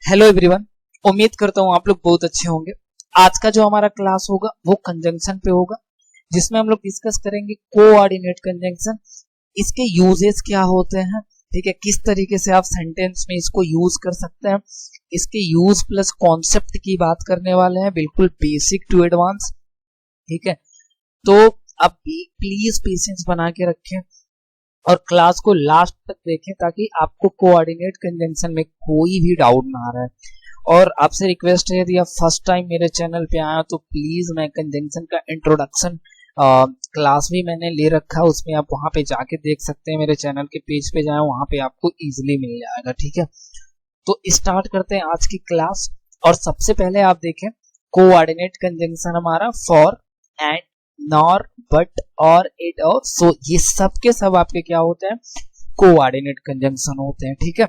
Hello everyone, उम्मीद करता हूँ आप लोग बहुत अच्छे होंगे। आज का जो हमारा क्लास होगा वो कंजंक्शन पे होगा, जिसमें हम लोग डिस्कस करेंगे कोऑर्डिनेट कंजंक्शन, इसके यूजेस क्या होते हैं, ठीक है, किस तरीके से आप सेंटेंस में इसको यूज कर सकते हैं, इसके यूज प्लस कॉन्सेप्ट की बात करने वाले हैं, बिल्कुल बेसिक टू एडवांस। ठीक है, तो आप प्लीज पेशेंस बना के रखें और क्लास को लास्ट तक देखें ताकि आपको कोऑर्डिनेट कंजंक्शन में कोई भी डाउट ना आ रहा है। और आपसे रिक्वेस्ट है, यदि आप फर्स्ट टाइम मेरे चैनल पे आए हो तो प्लीज, मैं कंजंक्शन का इंट्रोडक्शन क्लास भी मैंने ले रखा है, उसमें आप वहां पे जाके देख सकते हैं, मेरे चैनल के पेज पे जाए, वहां पे आपको इजीली मिल जाएगा। ठीक है, तो स्टार्ट करते हैं आज की क्लास। और सबसे पहले आप देखें कोऑर्डिनेट कंजंक्शन हमारा फॉर, एंड, नॉर, बट, और, इट, और, सो, ये सब के सब आपके क्या होते हैं, कोऑर्डिनेट कंजंक्शन होते हैं। ठीक है,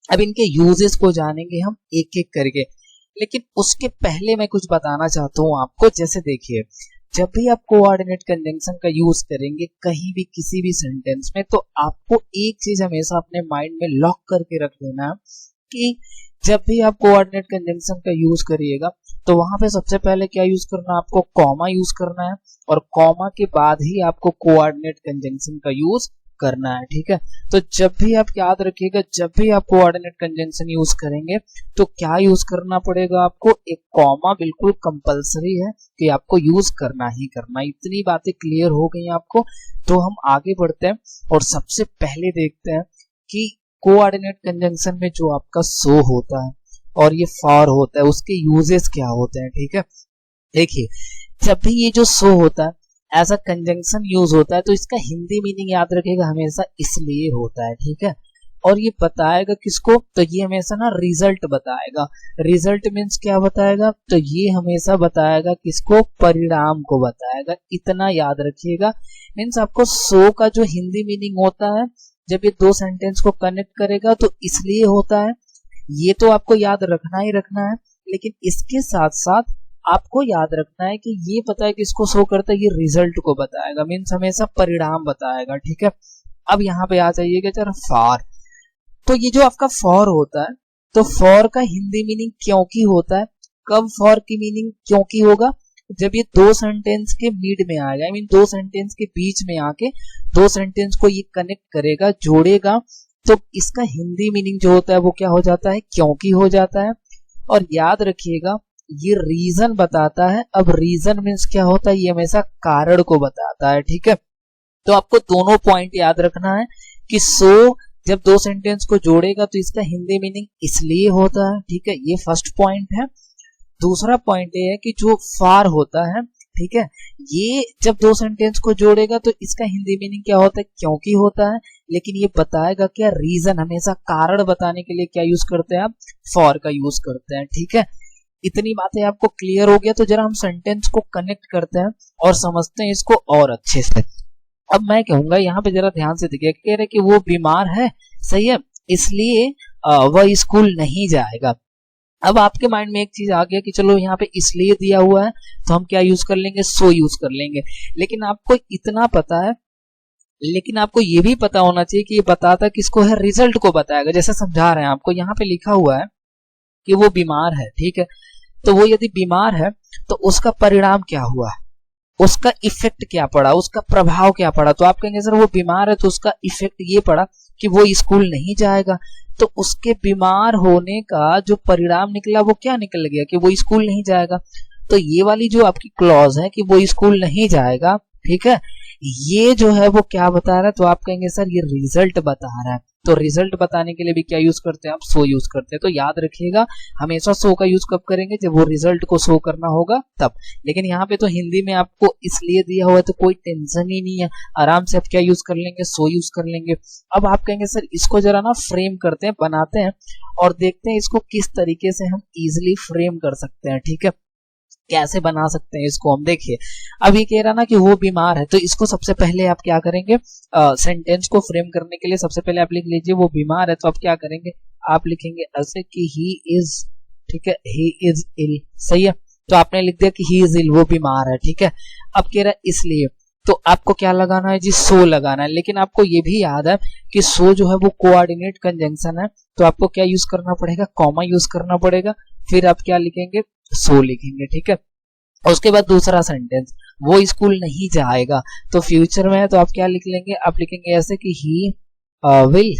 अब इनके यूजेस को जानेंगे हम एक एक करके, लेकिन उसके पहले मैं कुछ बताना चाहता हूं आपको। जैसे देखिए, जब भी आप कोऑर्डिनेट कंजंक्शन का यूज करेंगे कहीं भी किसी भी सेंटेंस में, तो आपको एक चीज हमेशा अपने माइंड में लॉक करके रख लेना है कि जब भी आप कोऑर्डिनेट कंजंक्शन का यूज करिएगा तो वहां पे सबसे पहले क्या यूज करना है, आपको कॉमा यूज करना है, और कॉमा के बाद ही आपको कोऑर्डिनेट कंजंक्शन का यूज करना है। ठीक है, तो जब भी आप याद रखिएगा, जब भी आप कोऑर्डिनेट कंजंक्शन यूज करेंगे तो क्या यूज करना पड़ेगा आपको, एक कॉमा बिल्कुल कंपलसरी है कि आपको यूज करना ही करना। इतनी बातें क्लियर हो गई आपको, तो हम आगे बढ़ते हैं और सबसे पहले देखते हैं कि कोऑर्डिनेट कंजंक्शन में जो आपका सो होता है और ये फॉर होता है, उसके यूजेस क्या होते हैं। ठीक है, देखिए, जब भी ये जो सो होता है ऐसा कंजंक्शन यूज होता है तो इसका हिंदी मीनिंग याद रखिएगा हमेशा इसलिए होता है। ठीक है, और ये बताएगा किसको, तो ये हमेशा ना रिजल्ट बताएगा। रिजल्ट मीन्स क्या बताएगा, तो ये हमेशा बताएगा किसको, परिणाम को बताएगा। इतना याद रखिएगा। मीन्स आपको सो का जो हिंदी मीनिंग होता है, जब ये दो सेंटेंस को कनेक्ट करेगा तो इसलिए होता है, ये तो आपको याद रखना ही रखना है। लेकिन इसके साथ साथ आपको याद रखना है कि ये पता है किसको शो करता है, ये रिजल्ट को बताएगा, मीन्स हमेशा परिणाम बताएगा। ठीक है, अब यहाँ पे आ जाइएगा जरा फॉर। तो ये जो आपका फॉर होता है, तो फॉर का हिंदी मीनिंग क्योंकि होता है। कब फॉर की मीनिंग क्योंकि होगा, जब ये दो सेंटेंस के मिड में आएगा, आई मीन दो सेंटेंस के बीच में आके दो सेंटेंस को ये कनेक्ट करेगा, जोड़ेगा, तो इसका हिंदी मीनिंग जो होता है वो क्या हो जाता है, क्योंकि हो जाता है। और याद रखिएगा ये रीजन बताता है। अब रीजन मीन्स क्या होता है, ये हमेशा कारण को बताता है। ठीक है, तो आपको दोनों पॉइंट याद रखना है कि सो जब दो सेंटेंस को जोड़ेगा तो इसका हिंदी मीनिंग इसलिए होता है। ठीक है, ये फर्स्ट पॉइंट है। दूसरा पॉइंट ये है कि जो फार होता है, ठीक है, ये जब दो सेंटेंस को जोड़ेगा तो इसका हिंदी मीनिंग क्या होता है, क्योंकि होता है। लेकिन ये बताएगा क्या, रीजन, हमेशा कारण बताने के लिए क्या यूज करते हैं आप, फॉर का यूज करते हैं। ठीक है, इतनी बातें आपको क्लियर हो गया, तो जरा हम सेंटेंस को कनेक्ट करते हैं और समझते हैं इसको और अच्छे से। अब मैं कहूंगा यहाँ पे जरा ध्यान से देखिए, कह रहे कि वो बीमार है, सही है, इसलिए वह स्कूल नहीं जाएगा। अब आपके माइंड में एक चीज आ गया कि चलो यहाँ पे इसलिए दिया हुआ है तो हम क्या यूज कर लेंगे, सो यूज कर लेंगे। लेकिन आपको इतना पता है, लेकिन आपको ये भी पता होना चाहिए कि ये बताता किसको है, रिजल्ट को बताएगा। जैसे समझा रहे हैं आपको, यहाँ पे लिखा हुआ है कि वो बीमार है। ठीक है, तो वो यदि बीमार है तो उसका परिणाम क्या हुआ, उसका इफेक्ट क्या पड़ा, उसका प्रभाव क्या पड़ा। तो आप कहेंगे सर वो बीमार है तो उसका इफेक्ट ये पड़ा कि वो स्कूल नहीं जाएगा। तो उसके बीमार होने का जो परिणाम निकला वो क्या निकल गया, कि वो स्कूल नहीं जाएगा। तो ये वाली जो आपकी क्लॉज है कि वो स्कूल नहीं जाएगा, ठीक है, ये जो है वो क्या बता रहा है, तो आप कहेंगे सर ये रिजल्ट बता रहा है। तो रिजल्ट बताने के लिए भी क्या यूज करते हैं आप, सो यूज करते हैं। तो याद रखिएगा हमेशा सो का यूज कब करेंगे, जब वो रिजल्ट को शो करना होगा तब। लेकिन यहाँ पे तो हिंदी में आपको इसलिए दिया हुआ है तो कोई टेंशन ही नहीं है, आराम से आप क्या यूज कर लेंगे, सो यूज कर लेंगे। अब आप कहेंगे सर इसको जरा ना फ्रेम करते हैं, बनाते हैं और देखते हैं इसको किस तरीके से हम इजिली फ्रेम कर सकते हैं। ठीक है, कैसे बना सकते हैं इसको हम। देखिए, अब ये कह रहा ना कि वो बीमार है, तो इसको सबसे पहले आप क्या करेंगे, सेंटेंस को फ्रेम करने के लिए सबसे पहले आप लिख लीजिए वो बीमार है। तो आप क्या करेंगे, आप लिखेंगे ऐसे कि ही इज, ठीक है, ही इज इल, सही है। तो आपने लिख दिया कि ही इज इल, वो बीमार है। ठीक है, अब कह रहा है इसलिए, तो आपको क्या लगाना है जी, सो लगाना है। लेकिन आपको ये भी याद है कि सो जो है वो कोऑर्डिनेट कंजंक्शन है, तो आपको क्या यूज करना पड़ेगा, कॉमा यूज करना पड़ेगा, फिर आप क्या लिखेंगे, सो लिखेंगे, ठीक है। और उसके बाद दूसरा सेंटेंस, वो स्कूल नहीं जाएगा, तो फ्यूचर में है तो आप क्या लिख लेंगे, आप लिखेंगे ऐसे कि he will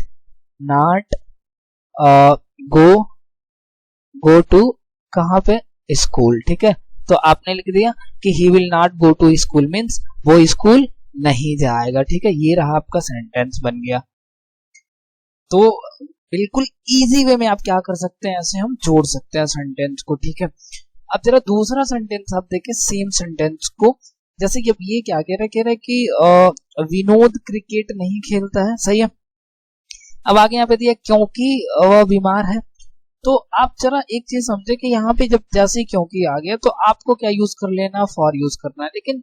not go to कहाँ पे, स्कूल, ठीक है। तो आपने लिख दिया कि he will not go to school, means वो स्कूल नहीं जाएगा, ठीक है। ये रहा आपका सेंटेंस बन गया। तो बिल्कुल इजी वे में आप क्या कर सकते हैं, ऐसे हम जोड़ सकते हैं सेंटेंस को, ठीक है। अब जरा दूसरा सेंटेंस आप देखें, सेम सेंटेंस को, जैसे कि अब ये क्या कह रहा है कि विनोद क्रिकेट नहीं खेलता है, सही है। अब आगे यहाँ पे दिया क्योंकि वह बीमार है, तो आप जरा एक चीज समझे कि यहाँ पे जब जैसे क्योंकि आ गया तो आपको क्या यूज कर लेना, फॉर यूज करना है। लेकिन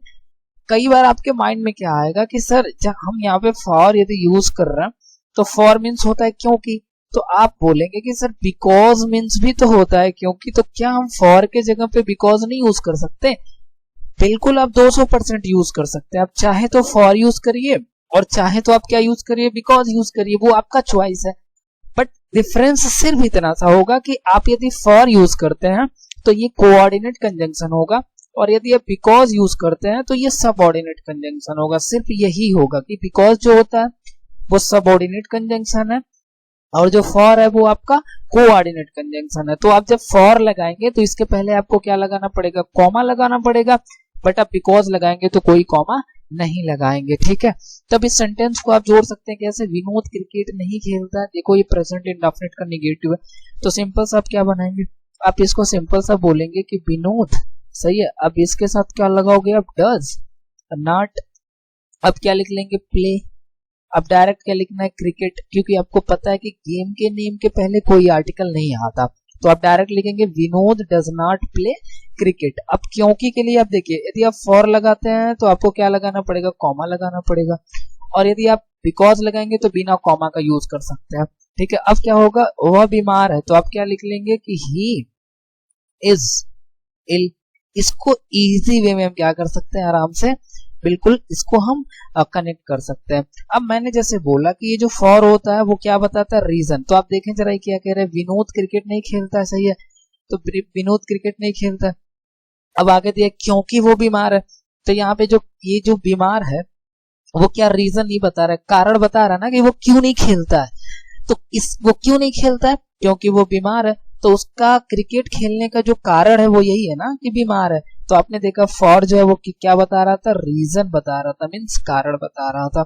कई बार आपके माइंड में क्या आएगा कि सर जब हम यहाँ पे फॉर यदि यूज कर रहे हैं तो फॉर मीन्स होता है क्योंकि, तो आप बोलेंगे कि सर बिकॉज मीन्स भी तो होता है क्योंकि, तो क्या हम फॉर के जगह पे बिकॉज नहीं यूज कर सकते? बिल्कुल आप 200% यूज कर सकते हैं। आप चाहे तो फॉर यूज करिए और चाहे तो आप क्या यूज करिए, बिकॉज यूज करिए, वो आपका चॉइस है। बट डिफरेंस सिर्फ इतना सा होगा कि आप यदि फॉर यूज करते हैं तो ये कोऑर्डिनेट कंजंक्शन होगा, और यदि आप बिकॉज यूज करते हैं तो ये सबऑर्डिनेट कंजंक्शन होगा। सिर्फ यही होगा कि बिकॉज जो होता है वो सबऑर्डिनेट कंजंक्शन है और जो फॉर है वो आपका कोऑर्डिनेट कंजंक्शन है। तो आप जब फॉर लगाएंगे तो इसके पहले आपको क्या लगाना पड़ेगा, कॉमा लगाना पड़ेगा। बट आप बिकॉज लगाएंगे तो कोई कॉमा नहीं लगाएंगे, ठीक है। तब इस सेंटेंस को आप जोड़ सकते हैं कैसे, विनोद क्रिकेट नहीं खेलता, देखो ये प्रेजेंट इंडेफिनिट का नेगेटिव है, तो सिंपल सा आप क्या बनाएंगे, आप इसको सिंपल सा बोलेंगे कि विनोद, सही है। अब इसके साथ क्या लगाओगे आप, डज नॉट, अब क्या लिख लेंगे, प्ले। अब डायरेक्ट क्या लिखना है, क्रिकेट, क्योंकि आपको पता है कि गेम के नेम के पहले कोई आर्टिकल नहीं आता, तो आप डायरेक्ट लिखेंगे Vinod does not play cricket. अब क्योंकि के लिए आप देखिए, यदि आप फॉर लगाते हैं तो आपको क्या लगाना पड़ेगा, कॉमा लगाना पड़ेगा, और यदि आप बिकॉज लगाएंगे तो बिना कॉमा का यूज कर सकते हैं, ठीक है। अब क्या होगा, वह बीमार है, तो आप क्या लिख लेंगे कि ही इज इल। इसको इजी वे में हम क्या कर सकते हैं, आराम से बिल्कुल इसको हम कनेक्ट कर सकते हैं। अब मैंने जैसे बोला कि ये जो फॉर होता है वो क्या बताता है, रीजन। तो आप देखें जरा क्या कह रहे हैं, विनोद क्रिकेट नहीं खेलता है, सही है, तो विनोद क्रिकेट नहीं खेलता है। अब आगे दिया क्योंकि वो बीमार है, तो यहाँ पे जो ये जो बीमार है वो क्या रीजन नहीं बता रहा है, कारण बता रहा है ना कि वो क्यों नहीं खेलता है। तो वो क्यों नहीं खेलता है, क्योंकि वो बीमार है, तो उसका क्रिकेट खेलने का जो कारण है वो यही है ना कि बीमार है। तो आपने देखा फॉर जो है वो क्या बता रहा था, रीजन बता रहा था, मीन्स कारण बता रहा था।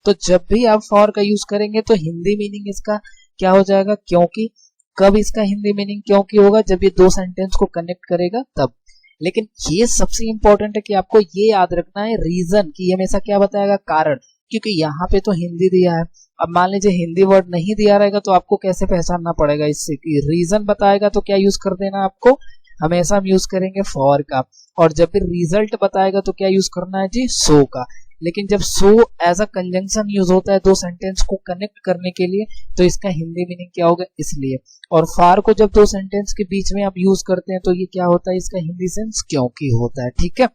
तो जब भी आप फॉर का यूज करेंगे तो हिंदी मीनिंग इसका क्या हो जाएगा, क्योंकि। कब इसका हिंदी मीनिंग क्योंकि होगा, जब ये दो सेंटेंस को कनेक्ट करेगा तब। लेकिन ये सबसे इंपॉर्टेंट है कि आपको ये याद रखना है रीजन, कि ये हमेशा क्या बताएगा, कारण, क्योंकि यहाँ पे तो हिंदी दिया है। अब मान लीजिए हिंदी वर्ड नहीं दिया रहेगा तो आपको कैसे पहचानना पड़ेगा इससे, कि रीजन बताएगा तो क्या यूज कर देना आपको, हमेशा हम यूज करेंगे फॉर का, और जब फिर रिजल्ट बताएगा तो क्या यूज करना है जी, सो का। लेकिन जब so as a conjunction use होता है दो सेंटेंस को कनेक्ट करने के लिए, तो इसका हिंदी मीनिंग क्या होगा, इसलिए। और फॉर को जब दो सेंटेंस के बीच में आप यूज करते हैं तो ये क्या होता है, इसका हिंदी सेंस क्योंकि होता है, ठीक है।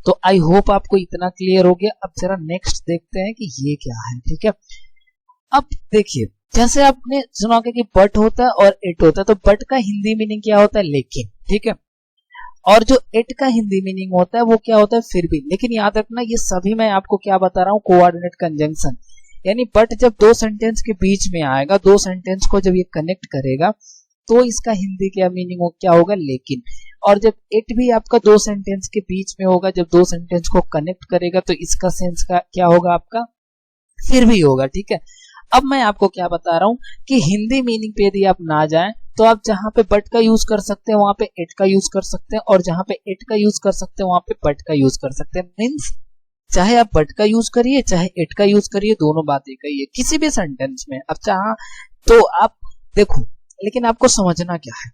तो आई होप आपको इतना क्लियर हो गया। अब जरा नेक्स्ट देखते हैं कि ये क्या है, ठीक है। अब देखिए, जैसे आपने सुना कि बट होता है और इट होता है, तो बट का हिंदी मीनिंग क्या होता है, लेकिन, ठीक है। और जो इट का हिंदी मीनिंग होता है वो क्या होता है, फिर भी। लेकिन याद रखना ये सभी मैं आपको क्या बता रहा हूँ, कोऑर्डिनेट कंजंक्शन। यानी बट जब दो सेंटेंस के बीच में आएगा, दो सेंटेंस को जब ये कनेक्ट करेगा तो इसका हिंदी क्या मीनिंग क्या होगा, लेकिन। और जब इट भी आपका दो सेंटेंस के बीच में होगा, जब दो सेंटेंस को कनेक्ट करेगा तो इसका सेंस का क्या होगा, आपका फिर भी होगा, ठीक है। अब मैं आपको क्या बता रहा हूं कि हिंदी मीनिंग पे यदि आप ना जाएं तो आप जहां पे बट का यूज कर सकते हैं वहां पे इट का यूज कर सकते हैं, और जहां पे इट का यूज कर सकते हैं वहां पे बट का यूज कर सकते हैं। मीन्स चाहे आप बट का यूज करिए चाहे इट का यूज करिए, दोनों बातें कहिए किसी भी सेंटेंस में। अब चाह तो आप देखो, लेकिन आपको समझना क्या है,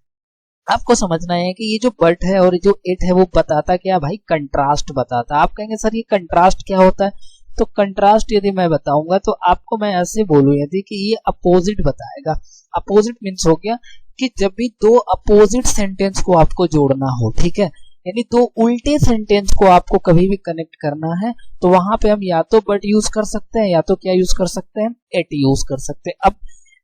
आपको समझना है कि ये जो बट है और जो इट है वो बताता क्या भाई, कंट्रास्ट बताता। आप कहेंगे सर ये कंट्रास्ट क्या होता है, तो कंट्रास्ट यदि मैं बताऊंगा तो आपको मैं ऐसे बोलूं यदि कि ये अपोजिट बताएगा। अपोजिट मीन्स हो गया कि जब भी दो अपोजिट सेंटेंस को आपको जोड़ना हो, ठीक है, यानी दो उल्टे सेंटेंस को आपको कभी भी कनेक्ट करना है तो वहां पे हम या तो बट यूज कर सकते हैं या तो क्या यूज कर सकते हैं, एट यूज कर सकते हैं। अब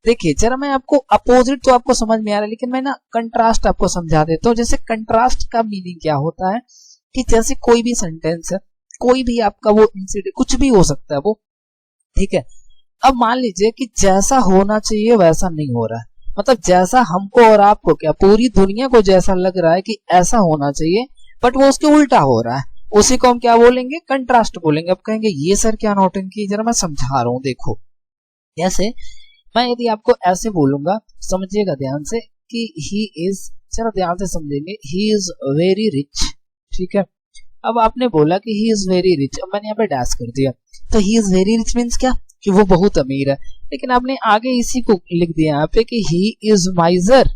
देखिए जरा मैं आपको अपोजिट तो आपको समझ में आ रहा है, लेकिन मैं ना कंट्रास्ट आपको समझा देता हूँ। जैसे कंट्रास्ट का मीनिंग क्या होता है कि जैसे कोई भी सेंटेंस है, कोई भी आपका वो इंसिडेंट कुछ भी हो सकता है वो, ठीक है। अब मान लीजिए कि जैसा होना चाहिए वैसा नहीं हो रहा है, मतलब जैसा हमको और आपको क्या पूरी दुनिया को जैसा लग रहा है कि ऐसा होना चाहिए बट वो उसके उल्टा हो रहा है, उसी को हम क्या बोलेंगे, कंट्रास्ट बोलेंगे। अब कहेंगे ये सर क्या नौटंकी, जरा मैं समझा रहा हूं। देखो जैसे मैं यदि आपको ऐसे बोलूंगा, समझिएगा ध्यान से कि ही इज, जरा ध्यान से समझेंगे, ही इज वेरी रिच, ठीक है। अब आपने बोला कि ही इज वेरी रिच, अब मैंने यहाँ पे डैश कर दिया, तो he is very rich means क्या कि वो बहुत अमीर है, लेकिन आपने आगे इसी को लिख दिया यहाँ पे कि ही इज माइजर,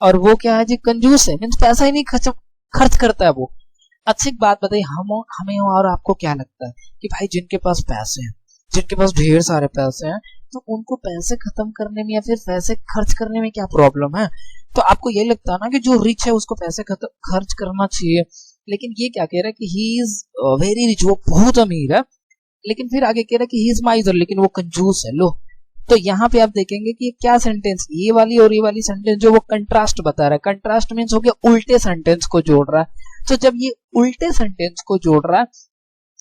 और वो क्या है जी, कंजूस है, मीन्स पैसा ही नहीं खर्च करता है वो। अच्छी एक बात बताइए, हमें और आपको क्या लगता है कि भाई जिनके पास पैसे हैं, जिनके पास ढेर सारे पैसे हैं, तो उनको पैसे खत्म करने में या फिर पैसे खर्च करने में क्या प्रॉब्लम है? तो आपको ये लगता है ना कि जो रिच है उसको पैसे खर्च करना चाहिए, लेकिन ये क्या कह रहा है कि ही इज वेरी रिच, वो बहुत अमीर है, लेकिन फिर आगे कह रहा है कि ही इज माइजर, लेकिन वो कंजूस है। लो तो यहाँ पे आप देखेंगे कि क्या सेंटेंस, ये वाली और ये वाली सेंटेंस जो वो कंट्रास्ट बता रहा है, कंट्रास्ट मीन्स हो गया उल्टे सेंटेंस को जोड़ रहा है। तो जब ये उल्टे सेंटेंस को जोड़ रहा है,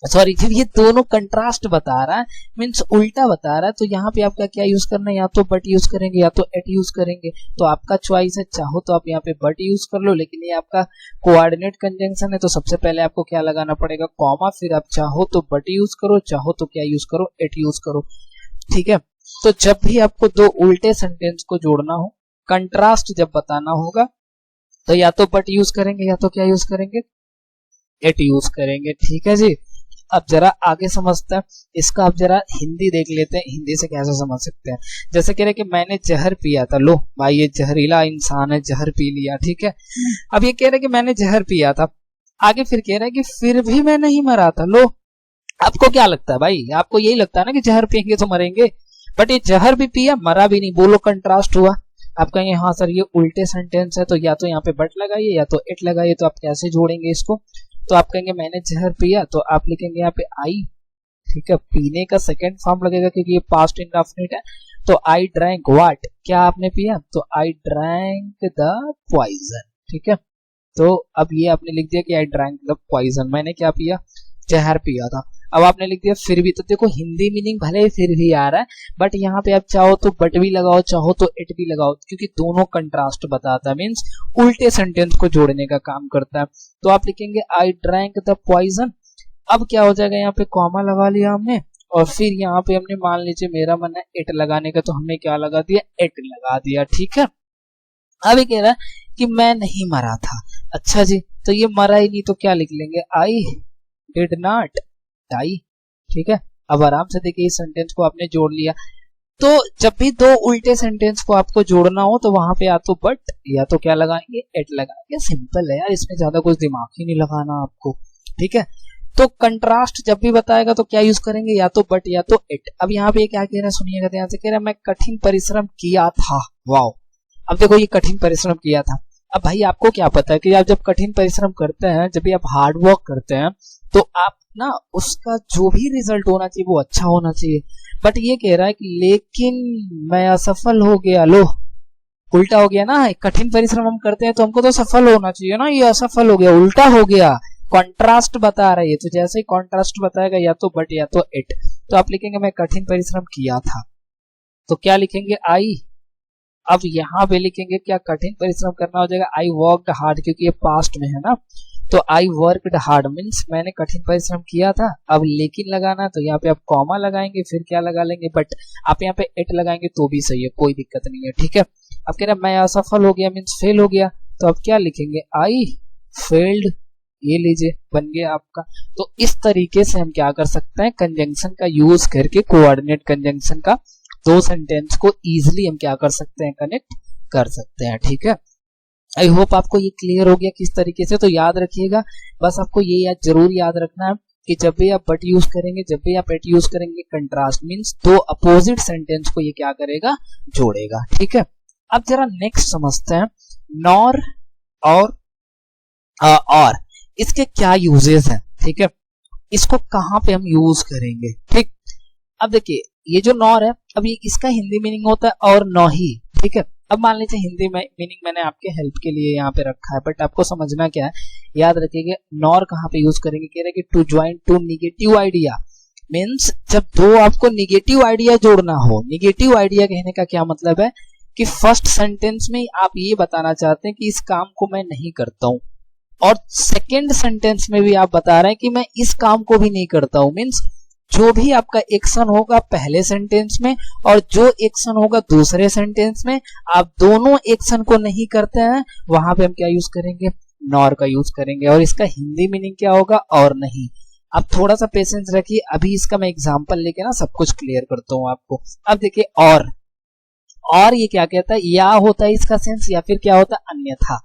सॉरी जब ये दोनों कंट्रास्ट बता रहा है मीन्स उल्टा बता रहा है, तो यहाँ पे आपका क्या यूज करना है, या तो बट यूज करेंगे या तो एट यूज करेंगे। तो आपका चॉइस है, चाहो तो आप यहाँ पे बट यूज कर लो, लेकिन ये आपका कोऑर्डिनेट कंजंक्शन है तो सबसे पहले आपको क्या लगाना पड़ेगा, कॉमा, फिर आप चाहो तो बट यूज करो, चाहो तो क्या यूज करो, एट यूज करो, ठीक है। तो जब भी आपको दो उल्टे सेंटेंस को जोड़ना हो, कंट्रास्ट जब बताना होगा, तो या तो बट यूज करेंगे या तो क्या यूज करेंगे, एट यूज करेंगे, ठीक है जी। अब जरा आगे समझते हैं इसका, आप जरा हिंदी देख लेते हैं, हिंदी से कैसे समझ सकते हैं। जैसे कह रहे कि मैंने जहर पिया था, लो भाई ये जहरीला इंसान है, जहर पी लिया, ठीक है। अब ये कह रहे कि मैंने जहर पिया था, आगे फिर कह रहा है कि फिर भी मैं नहीं मरा था। लो आपको क्या लगता है भाई, आपको यही लगता है ना कि जहर पियेंगे तो मरेंगे, बट ये जहर भी पिया मरा भी नहीं, बोलो कंट्रास्ट हुआ। आप कहेंगे हाँ सर ये उल्टे सेंटेंस है, तो या तो यहाँ पे बट लगाइए या तो एट लगाइए, तो आप कैसे जोड़ेंगे इसको? तो आप कहेंगे मैंने जहर पिया, तो आप लिखेंगे यहाँ पे आई, ठीक है, पीने का सेकंड फॉर्म लगेगा क्योंकि ये पास्ट इंडेफिनिट है, तो आई ड्रैंक व्हाट, क्या आपने पिया, तो आई ड्रैंक द पॉइजन, ठीक है। तो अब ये आपने लिख दिया कि आई ड्रैंक द पॉइजन, मैंने क्या पिया, जहर पिया था। अब आपने लिख दिया फिर भी, तो देखो हिंदी मीनिंग भले ही फिर भी आ रहा है, बट यहाँ पे आप चाहो तो बट भी लगाओ, चाहो तो इट भी लगाओ, क्योंकि दोनों कंट्रास्ट बताता है, मीन्स उल्टे सेंटेंस को जोड़ने का काम करता है। तो आप लिखेंगे आई ड्रैंक द पॉइजन। अब क्या हो जाएगा, यहाँ पे कॉमा लगा लिया हमने, और फिर यहाँ पे हमने मान लीजिए मेरा मन है इट लगाने का, तो हमने क्या लगा दिया, इट लगा दिया, ठीक है। अब ये कह रहा है कि मैं नहीं मरा था, अच्छा जी, तो ये मरा ही नहीं तो क्या लिख लेंगे, आई डिड नॉट डाई, ठीक है। अब आराम से देखिए इस सेंटेंस को आपने जोड़ लिया। तो जब भी दो उल्टे सेंटेंस को आपको जोड़ना हो तो वहां पे या तो बट या तो क्या लगाएंगे, एट लगाएंगे, सिंपल है यार, इसमें ज्यादा कुछ दिमाग ही नहीं लगाना आपको, ठीक है। तो कंट्रास्ट जब भी बताएगा तो क्या यूज करेंगे, या तो बट या तो एट। अब यहाँ पे क्या कह रहा है, सुनिएगा ध्यान से, कह रहा है मैं कठिन परिश्रम किया था, वाओ। अब देखो ये कठिन परिश्रम किया था, अब भाई आपको क्या पता है कि आप जब कठिन परिश्रम करते हैं, जब भी आप हार्ड वर्क करते हैं, तो आप ना उसका जो भी रिजल्ट होना चाहिए वो अच्छा होना चाहिए। बट ये कह रहा है कि लेकिन मैं असफल हो गया, लो उल्टा हो गया ना, कठिन परिश्रम हम करते हैं तो हमको तो सफल होना चाहिए ना, ये असफल हो गया, उल्टा हो गया, कॉन्ट्रास्ट बता रहा है ये। तो जैसे ही कॉन्ट्रास्ट बताएगा या तो बट या तो इट, तो आप लिखेंगे मैं कठिन परिश्रम किया था, तो क्या लिखेंगे, आई। अब यहाँ पे लिखेंगे क्या, कठिन परिश्रम करना हो जाएगा आई वर्कड हार्ड, क्योंकि ये पास्ट में है ना, तो आई वर्कड हार्ड मीन्स मैंने कठिन परिश्रम किया था। अब लेकिन लगाना, तो यहाँ पे आप कॉमा लगाएंगे, फिर क्या लगा लेंगे, बट आप यहाँ पे इट लगाएंगे तो भी सही है, कोई दिक्कत नहीं है, ठीक है। अब कह रहा मैं असफल हो गया मीन्स फेल हो गया, तो अब क्या लिखेंगे, आई फेल्ड, ये लीजिए बन गया आपका। तो इस तरीके से हम क्या कर सकते हैं, कंजंक्शन का यूज करके, कोऑर्डिनेट कंजंक्शन का दो सेंटेंस को इजिली हम क्या कर सकते हैं, कनेक्ट कर सकते हैं, ठीक है। आई होप आपको ये क्लियर हो गया किस तरीके से। तो याद रखिएगा, बस आपको ये जरूर याद रखना है कि जब भी आप बट यूज करेंगे, जब भी आप एट यूज करेंगे, कंट्रास्ट मीन्स दो अपोजिट सेंटेंस को ये क्या करेगा, जोड़ेगा, ठीक है। अब जरा नेक्स्ट समझते हैं, नॉर और इसके क्या यूजेस हैं, ठीक है, इसको कहाँ पे हम यूज करेंगे, ठीक। अब देखिए ये जो नॉर है, अब ये इसका हिंदी मीनिंग होता है और नौ ही, ठीक है। अब मान लीजिए हिंदी में मीनिंग मैंने आपके हेल्प के लिए यहाँ पे रखा है, बट आपको समझना क्या है, याद रखिएगा नॉर कहाँ पे यूज करेंगे, कह रहे कि to join two negative idea, means जब दो आपको निगेटिव आइडिया जोड़ना हो। निगेटिव आइडिया कहने का क्या मतलब है कि फर्स्ट सेंटेंस में आप ये बताना चाहते हैं कि इस काम को मैं नहीं करता हूं, और सेकेंड सेंटेंस में भी आप बता रहे हैं कि मैं इस काम को भी नहीं करता हूं। मीन्स जो भी आपका एक्शन होगा पहले सेंटेंस में और जो एक्शन होगा दूसरे सेंटेंस में, आप दोनों एक्शन को नहीं करते हैं, वहां पे हम क्या यूज करेंगे, नॉर का यूज करेंगे। और इसका हिंदी मीनिंग क्या होगा, और नहीं। अब थोड़ा सा पेशेंस रखिए, अभी इसका मैं एग्जांपल लेके ना सब कुछ क्लियर करता हूं आपको। अब देखिए और ये क्या कहता है, या होता है इसका सेंस, या फिर क्या होता है, अन्यथा।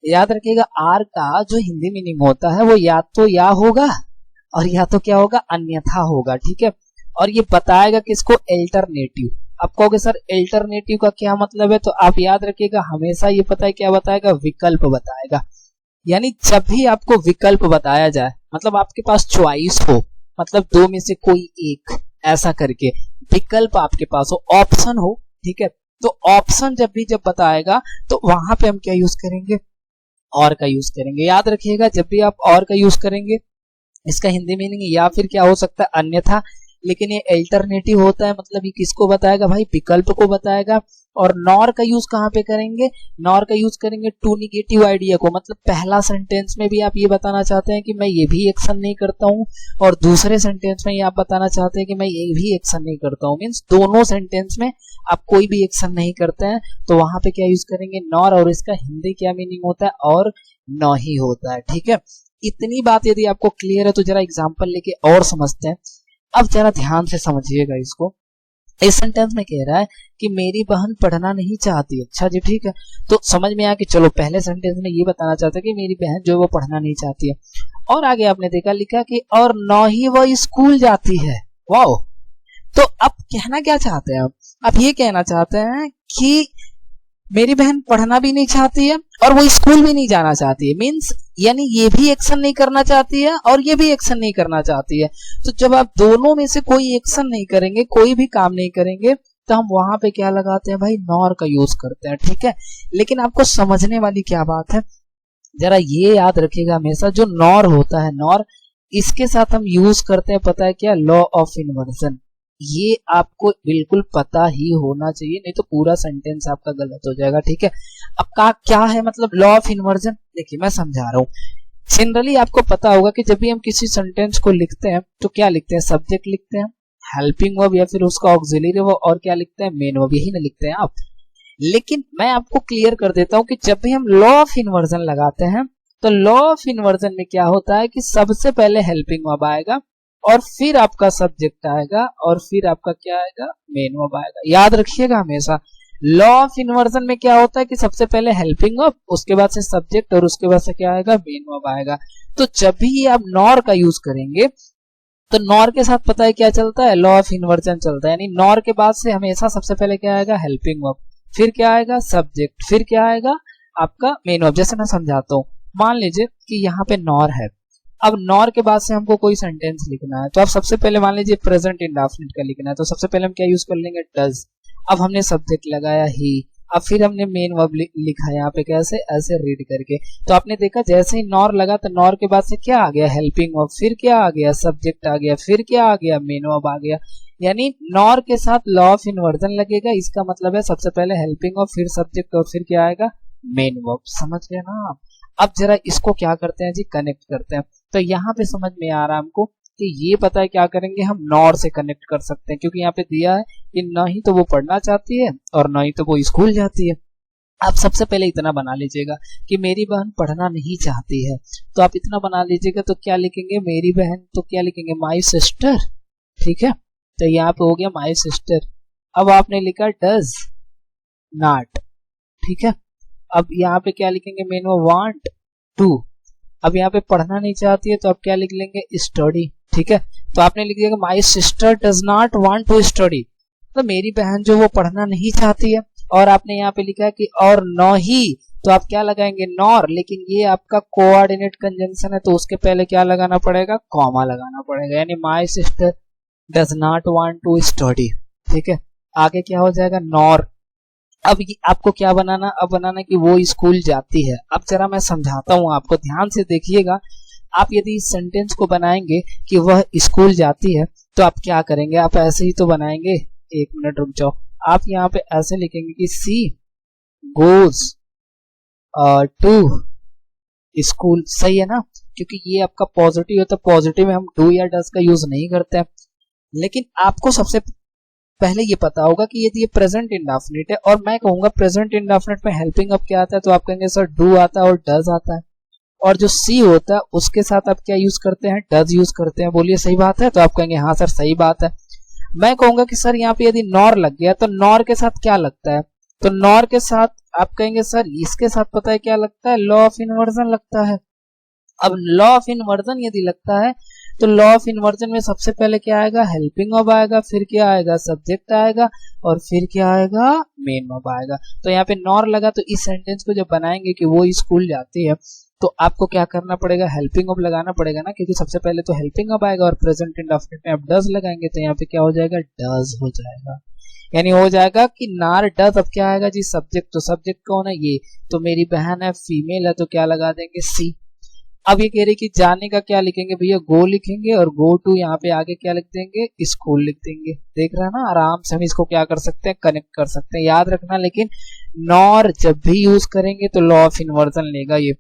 याद रखिएगा आर का जो हिंदी मीनिंग होता है वो या तो या होगा और या तो क्या होगा, अन्यथा होगा, ठीक है। और ये बताएगा किसको, अल्टरनेटिव। आप कहोगे सर अल्टरनेटिव का क्या मतलब है, तो आप याद रखिएगा हमेशा ये पता है क्या बताएगा, विकल्प बताएगा। यानी जब भी आपको विकल्प बताया जाए, मतलब आपके पास चॉइस हो, मतलब दो में से कोई एक, ऐसा करके विकल्प आपके पास हो, ऑप्शन हो, ठीक है। तो ऑप्शन जब बताएगा तो वहां पे हम क्या यूज करेंगे, और का यूज करेंगे। याद रखिएगा जब भी आप और का यूज करेंगे इसका हिंदी मीनिंग या फिर क्या हो सकता है, अन्यथा। लेकिन ये अल्टरनेटिव होता है, मतलब ये किसको बताएगा भाई, विकल्प को बताएगा। और नॉर का यूज कहाँ पे करेंगे, नॉर का यूज करेंगे टू निगेटिव आइडिया को, मतलब पहला सेंटेंस में भी आप ये बताना चाहते हैं कि मैं ये भी एक्शन नहीं करता हूँ, और दूसरे सेंटेंस में ये आप बताना चाहते हैं कि मैं ये भी एक्शन नहीं करता हूँ। मीन्स दोनों सेंटेंस में आप कोई भी एक्शन नहीं करते हैं, तो वहां पे क्या यूज करेंगे, नॉर। और इसका हिंदी क्या मीनिंग होता है, और न ही होता है, ठीक है। इतनी बात यदि आपको क्लियर है तो जरा एग्जांपल लेके और समझते हैं। अब जरा ध्यान से समझिएगा इसको। इस सेंटेंस में कह रहा है कि मेरी बहन पढ़ना नहीं चाहती। अच्छा जी, ठीक है, तो समझ में आया कि चलो पहले सेंटेंस में ये बताना चाहता है कि मेरी बहन जो वो पढ़ना नहीं चाहती है, और आगे आपने देखा लिखा कि और न ही वो स्कूल जाती है। वाओ, तो अब कहना क्या चाहते हैं आप ये कहना चाहते हैं कि मेरी बहन पढ़ना भी नहीं चाहती है और वो स्कूल भी नहीं जाना चाहती है। मीन्स यानी ये भी एक्शन नहीं करना चाहती है और ये भी एक्शन नहीं करना चाहती है। तो जब आप दोनों में से कोई एक्शन नहीं करेंगे, कोई भी काम नहीं करेंगे, तो हम वहां पे क्या लगाते हैं भाई, नॉर का यूज करते हैं, ठीक है। लेकिन आपको समझने वाली क्या बात है, जरा ये याद रखिएगा हमेशा, जो नॉर होता है, नॉर, इसके साथ हम यूज करते हैं, पता है क्या, लॉ ऑफ इन्वर्जन। ये आपको बिल्कुल पता ही होना चाहिए, नहीं तो पूरा सेंटेंस आपका गलत हो जाएगा, ठीक है। अब क्या है मतलब लॉ ऑफ इन्वर्जन, देखिए मैं समझा रहा हूँ। जनरली आपको पता होगा कि जब भी हम किसी सेंटेंस को लिखते हैं तो क्या लिखते हैं, सब्जेक्ट लिखते हैं, हेल्पिंग वर्ब या फिर उसका ऑक्सिलरी वर्ब, और क्या लिखते हैं, मेन वर्ब, यही ना लिखते हैं आप। लेकिन मैं आपको क्लियर कर देता हूँ कि जब भी हम लॉ ऑफ इन्वर्जन लगाते हैं तो लॉ ऑफ इन्वर्जन में क्या होता है कि सबसे पहले हेल्पिंग वर्ब आएगा और फिर आपका सब्जेक्ट आएगा और फिर आपका क्या आएगा, मेन वर्ब आएगा। याद रखिएगा हमेशा लॉ ऑफ इन्वर्जन में क्या होता है कि सबसे पहले हेल्पिंग वर्ब, उसके बाद से सब्जेक्ट, और उसके बाद से क्या आएगा, मेन वर्ब आएगा। तो जब भी आप नॉर का यूज करेंगे तो नॉर के साथ पता है क्या चलता है, लॉ ऑफ इन्वर्जन चलता है। यानी नॉर के बाद से हमेशा सबसे पहले क्या आएगा, हेल्पिंग वर्ब, फिर क्या आएगा, सब्जेक्ट, फिर क्या आएगा आपका मेन वर्ब। जैसे मैं समझाता हूँ, मान लीजिए कि यहाँ पे नॉर है, अब नॉर के बाद से हमको कोई सेंटेंस लिखना है, तो आप सबसे पहले मान लीजिए प्रेजेंट इंडेफिनिट का लिखना है, तो सबसे पहले हम क्या यूज कर लेंगे, डज। अब हमने सब्जेक्ट लगाया ही, अब फिर हमने मेन वर्ब लिखा यहाँ पे कैसे, ऐसे रीड करके। तो आपने देखा जैसे ही नॉर लगा तो नॉर के बाद से क्या आ गया, हेल्पिंग वर्ब, फिर क्या आ गया, सब्जेक्ट आ गया, फिर क्या आ गया, मेन वर्ब आ गया। यानी नॉर के साथ लॉ ऑफ इन्वर्जन लगेगा, इसका मतलब है सबसे पहले हेल्पिंग वर्ब, फिर सब्जेक्ट, और फिर क्या आएगा, मेन वर्ब। समझ गए ना आप। अब जरा इसको क्या करते हैं जी, कनेक्ट करते हैं। तो यहाँ पे समझ में आ रहा है हमको कि ये पता है क्या करेंगे, हम नॉर से कनेक्ट कर सकते हैं, क्योंकि यहाँ पे दिया है कि न ही तो वो पढ़ना चाहती है और न ही तो वो स्कूल जाती है। आप सबसे पहले इतना बना लीजिएगा कि मेरी बहन पढ़ना नहीं चाहती है, तो आप इतना बना लीजिएगा। तो क्या लिखेंगे, मेरी बहन, तो क्या लिखेंगे, माई सिस्टर, ठीक है। तो यहाँ पे हो गया माई सिस्टर। अब आपने लिखा डज नॉट, ठीक है। अब यहाँ पे क्या लिखेंगे, मेन वर्ब, वांट टू। अब यहाँ पे पढ़ना नहीं चाहती है तो आप क्या लिख लेंगे, स्टडी, ठीक है। तो आपने लिख दिया my sister does not want to study, तो मेरी बहन जो वो पढ़ना नहीं चाहती है। और आपने यहाँ पे लिखा है कि और न ही, तो आप क्या लगाएंगे, नॉर। लेकिन ये आपका कोऑर्डिनेट कंजंक्शन है तो उसके पहले क्या लगाना पड़ेगा, कॉमा लगाना पड़ेगा, यानी my sister does not want to study. ठीक है, आगे क्या हो जाएगा, नॉर। अब ये आपको क्या बनाना, अब बनाना कि वो स्कूल जाती है। अब जरा मैं समझाता हूँ आपको, ध्यान से देखिएगा। आप यदि इस सेंटेंस को बनाएंगे कि वह स्कूल जाती है तो आप क्या करेंगे, आप ऐसे ही तो बनाएंगे। एक मिनट रुक जाओ, आप यहाँ पे ऐसे लिखेंगे कि सी गोज टू स्कूल, सही है ना, क्योंकि ये आपका पॉजिटिव है तो पॉजिटिव में हम डू या डज का यूज नहीं करते हैं। लेकिन आपको सबसे पहले ये पता होगा कि यदि ये प्रेजेंट इंडेफिनिट है, और मैं कहूंगा प्रेजेंट इंडेफिनिट में हेल्पिंग अब क्या आता है, तो आप कहेंगे सर डू आता है और डज आता है, और जो सी होता है उसके साथ आप क्या यूज करते हैं, डज यूज करते हैं। बोलिए सही बात है, तो आप कहेंगे हाँ सर सही बात है। मैं कहूंगा कि सर यहाँ पे यदि नॉर लग गया तो नॉर के साथ क्या लगता है, तो नॉर के साथ आप कहेंगे सर इसके साथ पता है क्या लगता है, लॉ ऑफ इन्वर्जन लगता है। अब लॉ ऑफ इन्वर्जन यदि लगता है तो लॉ ऑफ इन्वर्जन में सबसे पहले क्या आएगा, हेल्पिंग वर्ब आएगा, फिर क्या आएगा, सब्जेक्ट आएगा, और फिर क्या आएगा, मेन वर्ब आएगा। तो यहाँ पे नॉर लगा तो इस सेंटेंस को जब बनाएंगे कि वो स्कूल जाती है तो आपको क्या करना पड़ेगा, हेल्पिंग वर्ब लगाना पड़ेगा ना, क्योंकि सबसे पहले तो हेल्पिंग वर्ब आएगा और प्रेजेंट इंडेफिनिट में आप डज लगाएंगे तो यहाँ पे क्या हो जाएगा, डज हो जाएगा। यानी हो जाएगा कि नार डज, अब क्या आएगा जी, सब्जेक्ट। तो सब्जेक्ट कौन है, ये तो मेरी बहन है, फीमेल है, तो क्या लगा देंगे, सी। अब ये कह रही कि जाने का क्या लिखेंगे भैया, गो लिखेंगे, और गो टू यहाँ पे आगे क्या लिख देंगे, स्कूल लिख देंगे। देख रहे हैं ना, आराम से हम इसको क्या कर सकते हैं, कनेक्ट कर सकते हैं। याद रखना लेकिन नॉर जब भी यूज करेंगे तो लॉ ऑफ इन्वर्जन लेगा ये।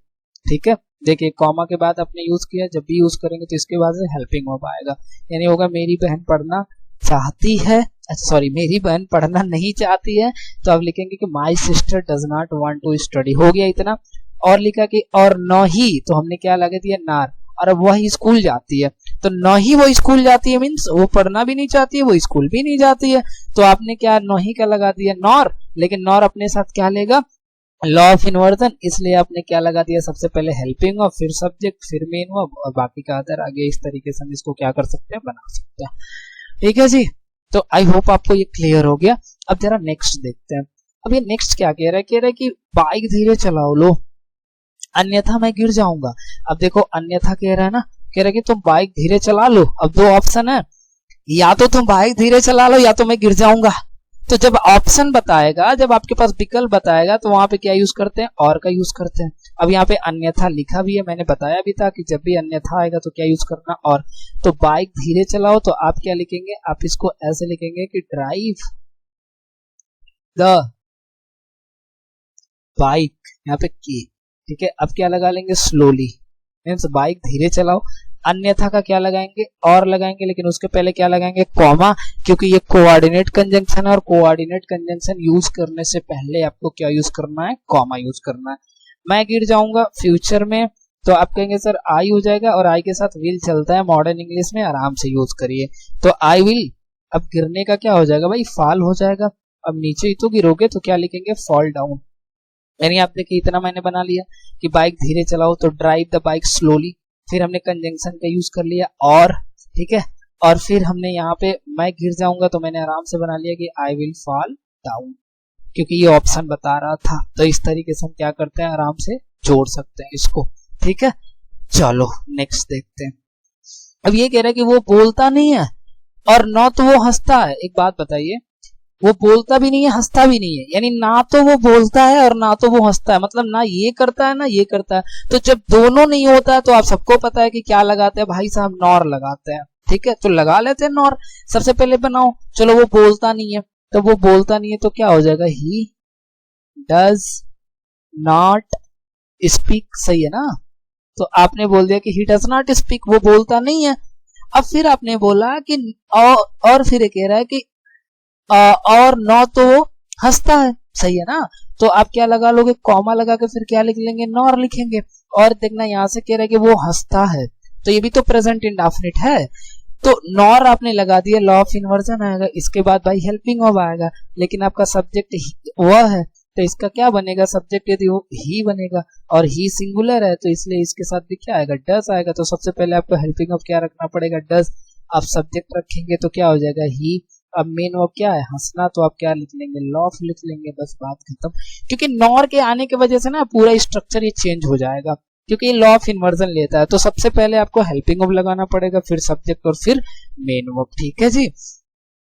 ठीक है, देखिए कॉमा के बाद आपने यूज किया, जब भी यूज करेंगे तो इसके बाद से हेल्पिंग वर्ब आएगा। यानी होगा मेरी बहन पढ़ना चाहती है, सॉरी मेरी बहन पढ़ना नहीं चाहती है, तो अब लिखेंगे कि my sister does not want to study. हो गया इतना। और लिखा कि और न ही, तो हमने क्या लगा दिया, नार, और अब वह स्कूल जाती है, तो न ही वो स्कूल जाती है मीन्स वो पढ़ना भी नहीं चाहती है, वो स्कूल भी नहीं जाती है, तो आपने क्या न ही का लगा दिया, नॉर। लेकिन नॉर अपने साथ क्या लेगा, लॉ ऑफ इन्वर्जन, इसलिए आपने क्या लगा दिया, सबसे पहले हेल्पिंग वर्ब, फिर सब्जेक्ट, फिर मेन वर्ब, और बाकी का अदर आगे। इस तरीके से हम इसको क्या कर सकते हैं, बना सकते हैं। ठीक है जी, तो आई होप आपको ये क्लियर हो गया। अब जरा नेक्स्ट देखते हैं। अब ये नेक्स्ट क्या कह रहा है, कह रहा है कि बाइक धीरे चलाओ लो, अन्यथा मैं गिर जाऊंगा। अब देखो अन्यथा कह रहा है ना, कह रहा है कि तुम बाइक धीरे चला लो। अब दो ऑप्शन है, या तो तुम बाइक धीरे चला लो या तो मैं गिर जाऊंगा। तो जब ऑप्शन बताएगा, जब आपके पास विकल्प बताएगा, तो वहां पे क्या यूज करते हैं, और का यूज करते हैं। अब यहाँ पे अन्यथा लिखा भी है, मैंने बताया भी था कि जब भी अन्यथा आएगा तो क्या यूज करना, और। तो बाइक धीरे चलाओ, तो आप क्या लिखेंगे, आप इसको ऐसे लिखेंगे कि ड्राइव द बाइक, यहाँ पे की। ठीक है, अब क्या लगा लेंगे, स्लोली, मीन्स बाइक धीरे चलाओ। अन्यथा का क्या लगाएंगे, और लगाएंगे, लेकिन उसके पहले क्या लगाएंगे, कॉमा, क्योंकि ये कोऑर्डिनेट कंजंक्शन है, और कोऑर्डिनेट कंजंक्शन यूज करने से पहले आपको क्या यूज करना है, कॉमा यूज करना है। मैं गिर जाऊंगा फ्यूचर में, तो आप कहेंगे सर आई हो जाएगा, और आई के साथ विल चलता है मॉडर्न इंग्लिश में, आराम से यूज करिए। तो आई विल, अब गिरने का क्या हो जाएगा भाई, फॉल हो जाएगा। अब नीचे ही तो गिरोगे तो क्या लिखेंगे, फॉल डाउन। यानी आप देखिए इतना मैंने बना लिया कि बाइक धीरे चलाओ, तो ड्राइव द बाइक स्लोली, फिर हमने कंजंक्शन का यूज कर लिया और, ठीक है, और फिर हमने यहाँ पे मैं गिर जाऊंगा तो मैंने आराम से बना लिया कि आई विल फॉल डाउन, क्योंकि ये ऑप्शन बता रहा था। तो इस तरीके से हम क्या करते हैं, आराम से जोड़ सकते हैं इसको। ठीक है, चलो नेक्स्ट देखते हैं। अब ये कह रहा है कि वो बोलता नहीं है और ना तो वो हंसता है। एक बात बताइए, वो बोलता भी नहीं है, हंसता भी नहीं है, यानी ना तो वो बोलता है और ना तो वो हंसता है, मतलब ना ये करता है ना ये करता है। तो जब दोनों नहीं होता है तो आप सबको पता है कि क्या लगाते हैं भाई साहब, नॉर लगाते हैं। ठीक है, तो लगा लेते हैं नॉर। सबसे पहले बनाओ, चलो वो बोलता नहीं है, तो वो बोलता नहीं है तो क्या हो जाएगा, ही डज नॉट स्पीक, सही है ना। तो आपने बोल दिया कि ही डज नॉट स्पीक, वो बोलता नहीं है। अब फिर आपने बोला कि और फिर कह रहा है कि और न तो वो हंसता है, सही है ना। तो आप क्या लगा लोगे, कॉमा लगा के फिर क्या लिख लेंगे, नॉर लिखेंगे। और देखना यहाँ से कह रहा है कि वो हंसता है, तो ये भी तो प्रेजेंट इंडेफिनिट है, तो नॉर आपने लगा दिया, लॉ ऑफ इन्वर्जन आएगा, इसके बाद भाई हेल्पिंग वर्ब आएगा, लेकिन आपका सब्जेक्ट वह है, तो इसका क्या बनेगा, सब्जेक्ट यदि वो ही बनेगा, और ही सिंगुलर है तो इसलिए इसके साथ भी क्या आएगा, डज आएगा। तो सबसे पहले आपको हेल्पिंग वर्ब क्या रखना पड़ेगा, डज। आप सब्जेक्ट रखेंगे तो क्या हो जाएगा, ही, अब मेन वर्ब क्या है, हंसना, तो आप क्या लिख लेंगे, लॉफ लिख लेंगे, बस बात खत्म। क्योंकि नॉर के आने की वजह से ना पूरा स्ट्रक्चर ये चेंज हो जाएगा, क्योंकि ये लॉ ऑफ इन्वर्जन लेता है। तो सबसे पहले आपको हेल्पिंग वर्ब लगाना पड़ेगा, फिर सब्जेक्ट और फिर मेन वर्ब। ठीक है जी,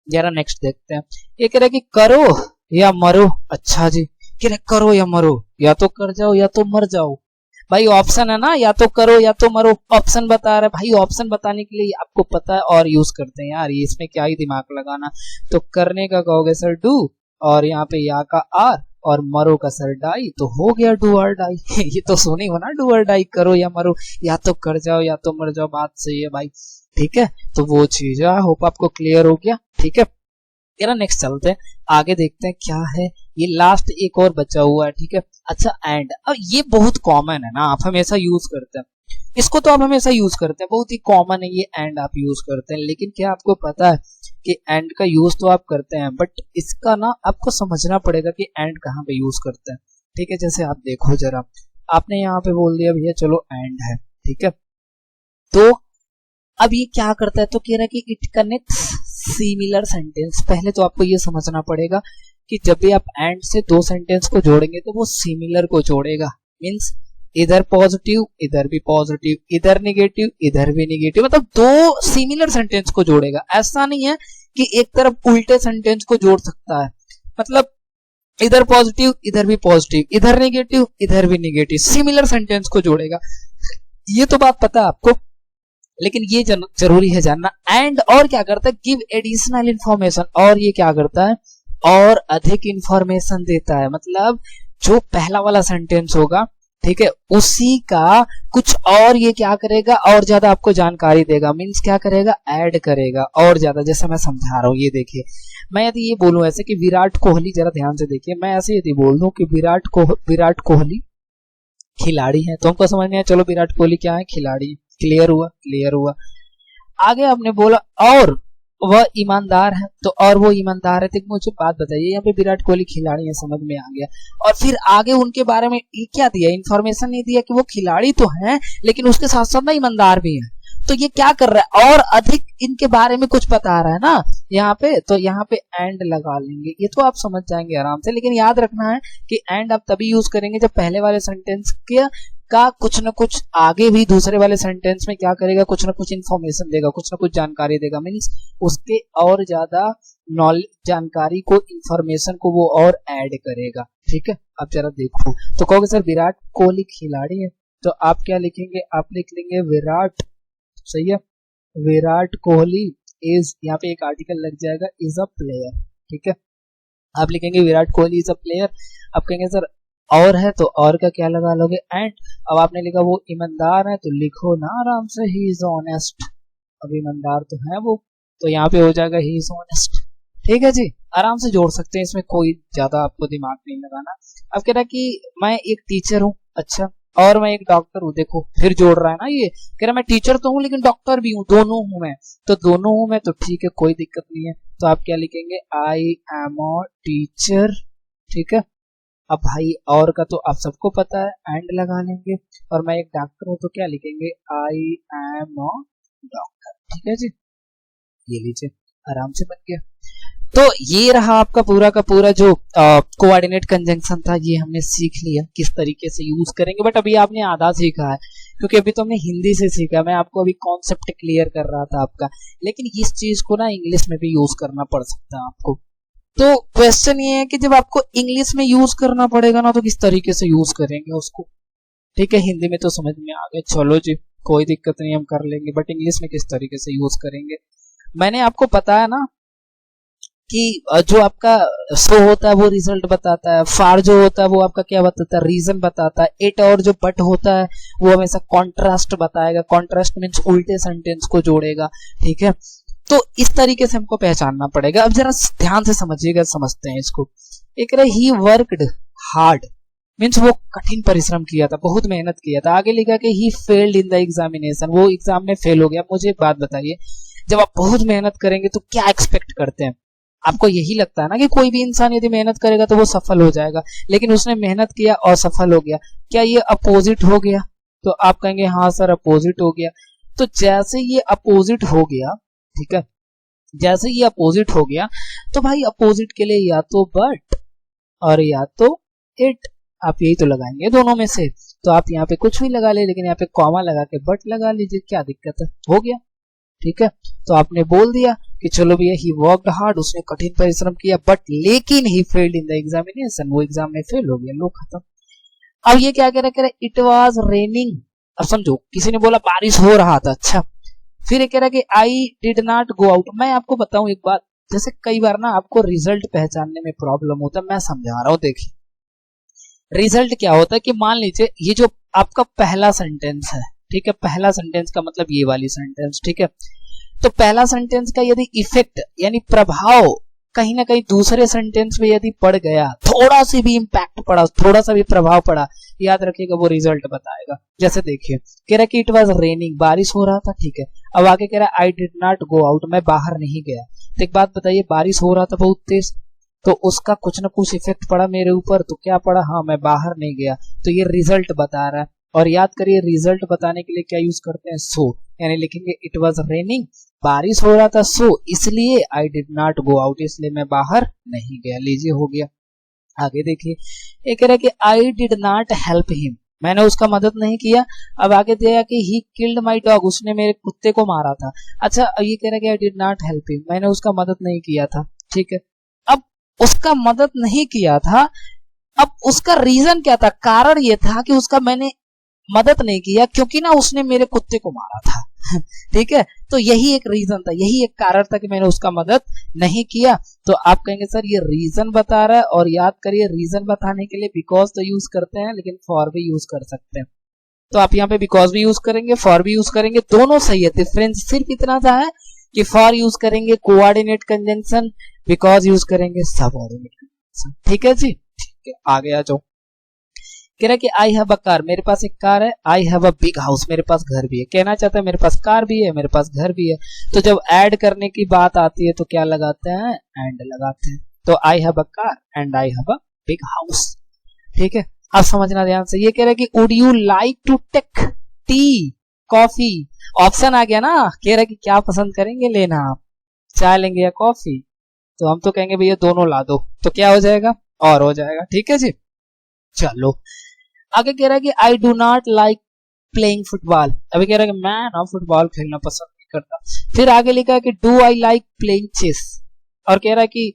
जरा नेक्स्ट देखते हैं। ये कह रहा है कि करो या मरो। अच्छा जी, कह रहे करो या मरो, या तो कर जाओ या तो मर जाओ। भाई ऑप्शन है ना, या तो करो या तो मरो, ऑप्शन बता रहा है भाई। ऑप्शन बताने के लिए आपको पता है और यूज करते हैं यार, ये इसमें क्या ही दिमाग लगाना। तो करने का कहोगे सर डू, और यहाँ पे या का आर, और मरो का सर डाई, तो हो गया डू और डाई। ये तो सुनी हो ना, डू और डाई, करो या मरो, या तो कर जाओ या तो मर जाओ, बात सही है भाई। ठीक है, तो वो चीज है, होप आपको क्लियर हो गया। ठीक है, ना नेक्स्ट चलते हैं, आगे देखते हैं क्या है। ये लास्ट एक और बचा हुआ है। ठीक है, अच्छा एंड, अब ये बहुत कॉमन है ना, आप हमेशा यूज करते हैं इसको, तो आप हमेशा यूज करते हैं, बहुत ही कॉमन है ये एंड आप यूज करते हैं। लेकिन क्या आपको पता है कि एंड का यूज तो आप करते हैं, बट इसका ना आपको समझना पड़ेगा कि एंड कहाँ पे यूज करते हैं। ठीक है, जैसे आप देखो जरा, आपने यहाँ पे बोल दिया भैया चलो एंड है, ठीक है, तो अब ये क्या करता है, तो कह रहा है कि इट कनेक्ट्स सिमिलर सेंटेंस। पहले तो आपको ये समझना पड़ेगा कि जब भी आप एंड से दो सेंटेंस को जोड़ेंगे तो वो सिमिलर को जोड़ेगा, मींस इधर पॉजिटिव इधर भी पॉजिटिव, इधर निगेटिव इधर भी निगेटिव, मतलब दो सिमिलर सेंटेंस को जोड़ेगा। ऐसा नहीं है कि एक तरफ उल्टे सेंटेंस को जोड़ सकता है, मतलब इधर पॉजिटिव इधर भी पॉजिटिव, इधर निगेटिव इधर भी निगेटिव, सिमिलर सेंटेंस को जोड़ेगा। ये तो बात पता है आपको, लेकिन ये जरूरी है जानना। एंड और क्या करता है, गिव एडिशनल इंफॉर्मेशन, और ये क्या करता है, और अधिक इंफॉर्मेशन देता है। मतलब जो पहला वाला सेंटेंस होगा, ठीक है, उसी का कुछ और ये क्या करेगा, और ज्यादा आपको जानकारी देगा। मींस क्या करेगा, ऐड करेगा और ज्यादा। जैसे मैं समझा रहा हूँ, ये देखिए, मैं यदि ये बोलूं ऐसे कि विराट कोहली, जरा ध्यान से देखिए, मैं ऐसे यदि बोल दूं कि विराट कोहली खिलाड़ी है, तो हमको समझ में आया, चलो विराट कोहली क्या है, खिलाड़ी। क्लियर हुआ, क्लियर हुआ। आगे आपने बोला और वह ईमानदार है, तो और वो ईमानदार है, तो मुझे बात बताइए, यहाँ पे विराट कोहली खिलाड़ी है, समझ में आ गया। और फिर आगे उनके बारे में क्या दिया, इंफॉर्मेशन नहीं दिया कि वो खिलाड़ी तो हैं, लेकिन उसके साथ साथ ना ईमानदार भी है। तो ये क्या कर रहा है, और अधिक इनके बारे में कुछ बता रहा है ना यहाँ पे, तो यहाँ पे एंड लगा लेंगे। ये तो आप समझ जाएंगे आराम से, लेकिन याद रखना है कि एंड आप तभी यूज करेंगे जब पहले वाले सेंटेंस के का कुछ ना कुछ आगे भी दूसरे वाले सेंटेंस में क्या करेगा, कुछ ना कुछ इंफॉर्मेशन देगा, कुछ ना कुछ जानकारी देगा। मीन्स उसके और ज्यादा नॉलेज, जानकारी को, इंफॉर्मेशन को वो और ऐड करेगा। ठीक है, अब जरा देखो, तो कहोगे सर विराट कोहली खिलाड़ी है, तो आप क्या लिखेंगे, आप लिख लेंगे विराट, सही है, विराट कोहली इज, यहाँ पे एक आर्टिकल लग जाएगा, इज अ प्लेयर। ठीक है, आप लिखेंगे Virat Kohli is a player. आप कहेंगे सर और है, तो और का क्या लगा लोगे, एंड। अब आपने लिखा वो ईमानदार है, तो लिखो ना आराम से ही इज ऑनेस्ट। अब ईमानदार तो है वो, तो यहाँ पे हो जाएगा ही इज ऑनेस्ट। ठीक है जी, आराम से जोड़ सकते हैं, इसमें कोई ज्यादा आपको दिमाग नहीं लगाना। अब कह रहा है कि मैं एक टीचर हूँ, अच्छा, और मैं एक डॉक्टर हूँ। देखो फिर जोड़ रहा है ना, ये कह रहा मैं टीचर तो हूँ लेकिन डॉक्टर भी हूँ, दोनों हूँ मैं, तो दोनों हूँ मैं, तो ठीक है, कोई दिक्कत नहीं है। तो आप क्या लिखेंगे, आई एम अ टीचर। ठीक है, अब भाई और का तो आप सबको पता है, एंड लगा लेंगे। और मैं एक डॉक्टर हूं, तो क्या लिखेंगे, आई एम अ डॉक्टर। ठीक है जी, ये लीजिए, आराम से बन गया। तो ये रहा आपका पूरा का पूरा जो कोऑर्डिनेट कंजंक्शन था, ये हमने सीख लिया किस तरीके से यूज करेंगे। बट अभी आपने आधा सीखा है, क्योंकि अभी तो हमने हिंदी से सीखा, मैं आपको अभी कॉन्सेप्ट क्लियर कर रहा था आपका, लेकिन इस चीज को ना इंग्लिश में भी यूज करना पड़ सकता है आपको। तो क्वेश्चन ये है कि जब आपको इंग्लिश में यूज करना पड़ेगा ना, तो किस तरीके से यूज करेंगे उसको। ठीक है, हिंदी में तो समझ में आ गया, चलो जी कोई दिक्कत नहीं, हम कर लेंगे, बट इंग्लिश में किस तरीके से यूज करेंगे। मैंने आपको बताया ना कि जो आपका सो होता है वो रिजल्ट बताता है, फार जो होता है वो आपका क्या बताता है, रीजन बताता है, इट और जो बट होता है वो हमेशा कॉन्ट्रास्ट बताएगा। कॉन्ट्रास्ट मीन्स उल्टे सेंटेंस को जोड़ेगा। ठीक है, तो इस तरीके से हमको पहचानना पड़ेगा। अब जरा ध्यान से समझिएगा, समझते हैं इसको। एक रहा ही वर्कड हार्ड, मीन्स वो कठिन परिश्रम किया था, बहुत मेहनत किया था। आगे लिखा कि he failed in the examination, वो एग्जाम में फेल हो गया। मुझे एक बात बताइए, जब आप बहुत मेहनत करेंगे तो क्या एक्सपेक्ट करते हैं, आपको यही लगता है ना कि कोई भी इंसान यदि मेहनत करेगा तो वो सफल हो जाएगा, लेकिन उसने मेहनत किया और सफल हो गया, क्या ये अपोजिट हो गया? तो आप कहेंगे हाँ सर अपोजिट हो गया। तो जैसे ये अपोजिट हो गया, ठीक है, जैसे ये अपोजिट हो गया तो भाई अपोजिट के लिए या तो बट और या तो इट, आप यही तो लगाएंगे दोनों में से। तो आप यहाँ पे कुछ भी लगा ले, लेकिन यहाँ पे कॉमा लगा के बट लगा लीजिए, क्या दिक्कत है, हो गया। ठीक है, तो आपने बोल दिया कि चलो भैया ही वर्कड हार्ड, उसने कठिन परिश्रम किया, बट लेकिन he failed in the examination, वो एग्जाम में फेल हो गया, लो खत्म। अब ये क्या कह रहा है, इट वाज रेनिंग। अब समझो, किसी ने बोला बारिश हो रहा था, अच्छा, फिर ये कह रहा है कि I did not go out. मैं आपको बताऊं एक बात, जैसे कई बार ना आपको रिजल्ट पहचानने में प्रॉब्लम होता है, मैं समझा रहा हूं। देखिए रिजल्ट क्या होता है कि मान लीजिए ये जो आपका पहला सेंटेंस है, ठीक है, पहला सेंटेंस का मतलब ये वाली सेंटेंस, ठीक है, तो पहला सेंटेंस का यदि इफेक्ट यानी प्रभाव कहीं ना कहीं दूसरे सेंटेंस में यदि पड़ गया, थोड़ा सी भी इंपैक्ट पड़ा, थोड़ा सा भी प्रभाव पड़ा, याद रखिएगा वो रिजल्ट बताएगा। जैसे देखिए कह रहा कि इट वाज रेनिंग, बारिश हो रहा था, ठीक है, अब आगे कह रहा I did not go out, मैं बाहर नहीं गया। तो एक बात बताइए, बारिश हो रहा था बहुत तेज, तो उसका कुछ ना कुछ इफेक्ट पड़ा मेरे ऊपर, तो क्या पड़ा, हाँ मैं बाहर नहीं गया, तो ये रिजल्ट बता रहा है। और याद करिए रिजल्ट बताने के लिए क्या यूज करते हैं, सो, यानी लिखेंगे इट वाज रेनिंग, बारिश हो रहा था, सो इसलिए I did not go out, इसलिए मैं बाहर नहीं गया। लीजिए हो गया। आगे देखिए ये कह रहा है कि I did not help him, मैंने उसका मदद नहीं किया। अब आगे दिया कि ही किल्ड माई डॉग, उसने मेरे कुत्ते को मारा था। अच्छा, ये कह रहा है कि I did not help him, मैंने उसका मदद नहीं किया था, ठीक है। अब उसका मदद नहीं किया था, अब उसका रीजन क्या था, कारण ये था कि उसका मैंने मदद नहीं किया क्योंकि ना उसने मेरे कुत्ते को मारा था। ठीक है, तो यही एक रीजन था, यही एक कारण था कि मैंने उसका मदद नहीं किया। तो आप कहेंगे सर ये रीजन बता रहा है, और याद करिए रीजन बताने के लिए बिकॉज तो यूज करते हैं, लेकिन फॉर भी यूज कर सकते हैं। तो आप यहाँ पे बिकॉज भी यूज करेंगे, फॉर भी यूज करेंगे, दोनों सही है। डिफरेंस सिर्फ इतना सा है कि फॉर यूज करेंगे कोऑर्डिनेट कंजंक्शन, बिकॉज यूज करेंगे सबऑर्डिनेट कंजंक्शन। ठीक है जी, ठीक है, आगे आ जाओ। कह रहा है कि आई हैव अ कार, मेरे पास एक कार है, I have a big house, मेरे पास घर भी है। कहना चाहता है मेरे पास कार भी है, मेरे पास घर भी है। तो जब ऐड करने की बात आती है तो क्या लगाते हैं, एंड लगाते हैं। तो I have a car and I have a big house. ठीक है, अब समझना ध्यान से। ये कह रहा है कि would you like to take tea coffee, option आ गया ना, कह रहा है कि क्या पसंद करेंगे लेना आप, चाय लेंगे या कॉफी, तो हम तो कहेंगे भैया दोनों ला दो, तो क्या हो जाएगा, और हो जाएगा। ठीक है जी, चलो आगे कह रहा है कि I do not like playing football, अभी कह रहा है कि मैं ना फुटबॉल खेलना पसंद नहीं करता। फिर आगे लिखा है कि do I like playing chess, और कह रहा है कि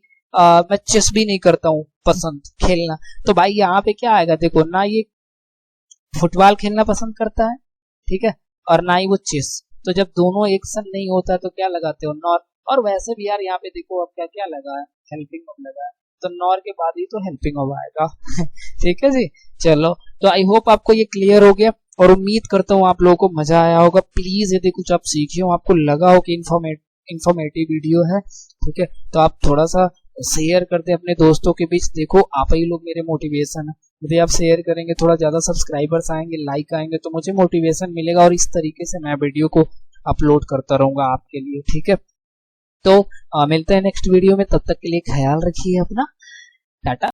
मैं चेस भी नहीं करता हूँ पसंद खेलना। तो भाई यहाँ पे क्या आएगा, देखो ना ये फुटबॉल खेलना पसंद करता है, ठीक है, और ना ही वो चेस। तो जब दोनों एक संग नहीं होता है तो क्या लगाते हो, नॉर। और वैसे भी यार यहाँ पे देखो अब क्या क्या लगा है, हेल्पिंग ऑफ लगा है, तो नॉर के बाद ही तो हेल्पिंग ऑफ आएगा। ठीक है जी, चलो तो आई होप आपको ये क्लियर हो गया, और उम्मीद करता हूँ आप लोगों को मजा आया होगा। प्लीज यदि कुछ आप सीखे हो, आपको लगा हो कि इंफॉर्मेटिव वीडियो है, ठीक है, तो आप थोड़ा सा शेयर करते अपने दोस्तों के बीच। देखो आप ही लोग मेरे मोटिवेशन है, यदि आप शेयर करेंगे थोड़ा ज्यादा सब्सक्राइबर्स आएंगे, लाइक आएंगे, तो मुझे मोटिवेशन मिलेगा, और इस तरीके से मैं वीडियो को अपलोड करता रहूंगा आपके लिए। ठीक है, तो मिलते हैं नेक्स्ट वीडियो में, तब तक के लिए ख्याल रखिए अपना, टाटा।